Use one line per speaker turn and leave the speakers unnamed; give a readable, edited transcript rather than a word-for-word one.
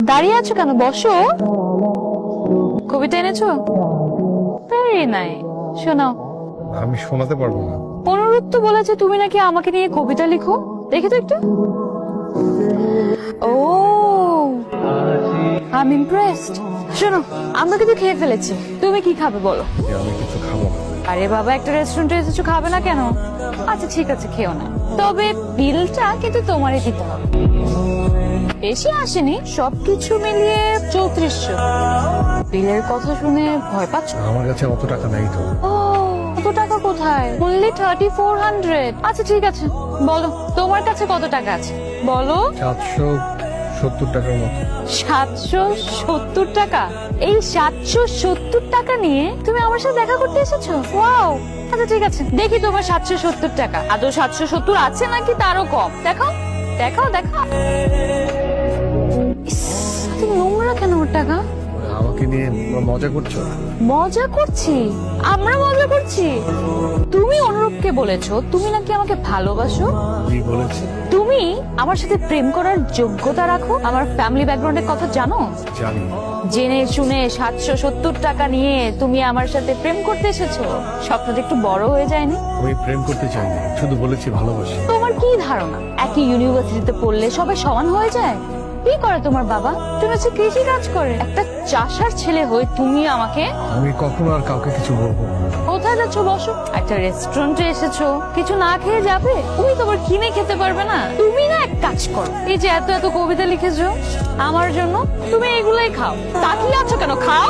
দাঁড়িয়ে আছো কেন? বসো। কবিতা এনেছো? ভেরি নাইস, শোনাও।
আমি শোনাতে পারবো না।
অনুরোধ তো বলেছে তুমি নাকি আমাকে নিয়ে কবিতা লিখো। দেখি তো একটু। ও, আই এম ইমপ্রেসড। শোনো, আমরা কিন্তু খেয়ে ফেলেছি, তুমি কি খাবে বলো?
আমি কিছু খাবো না।
আরে বাবা, একটা রেস্টুরেন্টে এসেছো, খাবে না কেন? আচ্ছা ঠিক আছে, খেও না, তবে বিলটা কিন্তু তোমারই দিতে হবে। বেশি আসেনি, সবকিছু মিলিয়ে 3400। বিলের কথা শুনে ভয় পাচ্ছ?
আমার কাছে অত টাকা নাই তো।
ও, কত টাকা কোথায়? অনলি 3400। আচ্ছা ঠিক আছে, বলো তোমার কাছে কত টাকা আছে বলো।
770 টাকার মতো।
770 টাকা? এই 770 টাকা নিয়ে তুমি আমার সাথে দেখা করতে এসেছো? ওয়াও। আচ্ছা ঠিক আছে, দেখি তোমার 770 টাকা আদৌ 770 আছে নাকি তারও কম। দেখাও দেখাও দেখাও। ইস, এত নোংরা কেন ওর টাকা?
আমাকে নিয়ে মজা করছো?
মজা করছি? আমরা মজা করছি? তুমি অনুরূপকে বলেছো তুমি নাকি আমাকে ভালোবাসো।
কি বলেছি?
তুমি আমার সাথে প্রেম করার যোগ্যতা রাখো। আমার ফ্যামিলি ব্যাকগ্রাউন্ডের কথা জানো?
জানি।
জেনে শুনে 770 টাকা নিয়ে তুমি আমার সাথে প্রেম করতে এসেছো? স্বপ্নটা একটু বড় হয়ে যায়নি?
আমি প্রেম করতে চাইনি, শুধু বলেছি ভালোবাসি।
তোমার কি ধারণা একই ইউনিভার্সিটিতে পড়লে সবাই সমান হয়ে যায়? কি করে তোমার বাবা? তুমি হচ্ছে কৃষি কাজ করে। একটা চাষার ছেলে হয়ে তুমি আমাকে।
আমি কখনো আর কাউকে কিছু বলবো না।
কোথায় যাচ্ছ? বসো। একটা রেস্টুরেন্টে এসেছো, কিছু না খেয়ে যাবে? তুমি তোমার কিনে খেতে পারবে না? তুমি না এক কাজ করো, এই যে এত এত কবিতা লিখেছো আমার জন্য, তুমি এগুলাই খাও। তাকিয়ে আছো কেন? খাও।